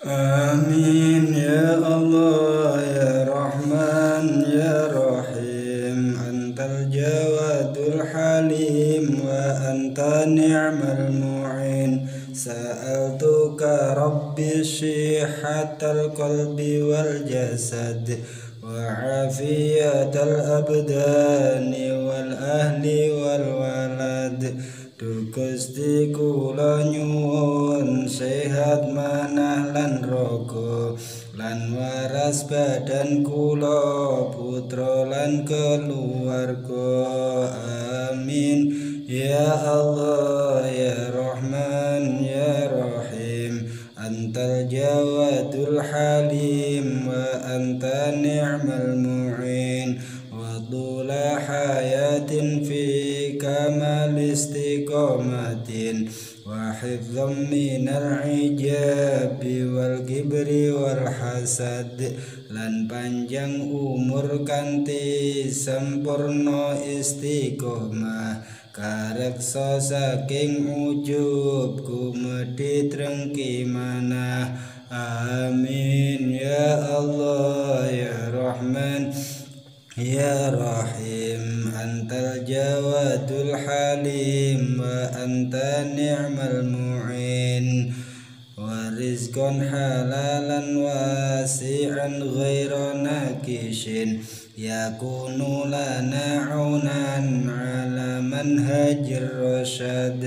Amin ya Allah ya Rahman ya Rahim. Antal jawadul halim wa anta ni'mal mu'in. Sa'altuka rabbi shihatal qalbi wal jasad wa afiyatal abdani wal ahli wal walad. Duh Gusti kula nyuwun sehat manah lan raga lan waras badan kula putra lan keluarga. Amin ya Allah ya Rahman ya Rahim. Antal jawadul halim wa anta ni'mal mu'in wa dhula hayatin fi kamal istiqamatin wa hifdzam minal ijabi wal kibri wal hasad lan panjang umur kanthi sempurna istiqomah kareksa saking ujub kumedi trengki manah. Amin ya Allah ya Rahman ya Rahim. Antal jawadul halim wa anta ni'mal mu'in wa rizqan halalan wasi'an ghaira nakishin yakunu lana aunan ala manhajir rasyad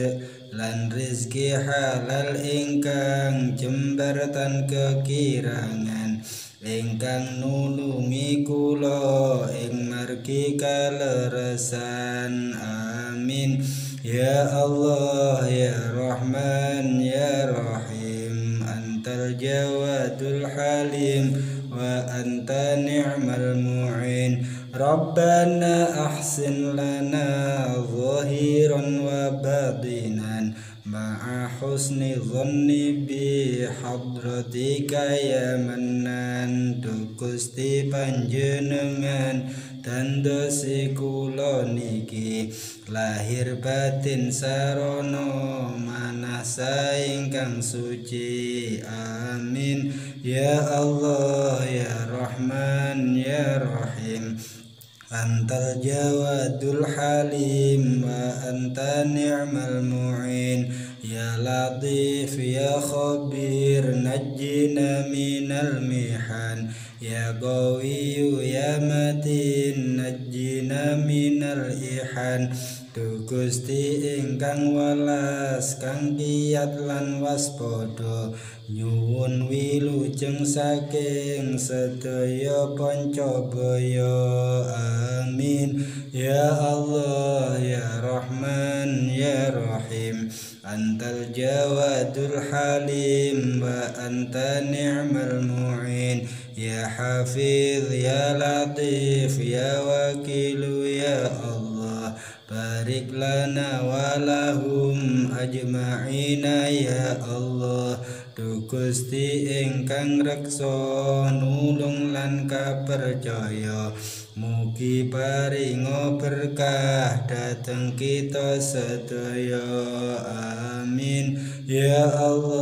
lan rizki halal ingkang jembaratan kekirangan ingkang nulungi kula ing margi kaleresan. Amin ya Allah ya Rahman ya Rahim. Antal jawadul halim wa anta ni'mal mu'in. Rabbana ahsin lana zahiran wa batinan ma'a husni dhanni bi hadratika ya Mannan. Duh Gusti panjenengan tandosi kula niki lahir batin sarana manah saingkang suci. Amin ya Allah ya Rahman ya Rahim. Antal jawadul halim wa anta ni'mal mu'in. Ya Latif ya Khabir najjina minal mihan. Ya Qawiyu ya Matin najjina minal ihan. Duh Gusti ingkang welas kang kiyat lan waspada nyuwun wilujeng saking sedaya pancabaya. Amin ya Allah ya Rahman ya Rahim. Antal jawadul halim wa anta ni'mal mu'in. Ya Hafiz ya Latif ya Wakilu ya Allah barik lana walahum ajma'ina ya Allah. Duh Gusti ingkang reksa nulung lan kapercaya mugi paringa berkah dhateng kita sedaya. Amin ya Allah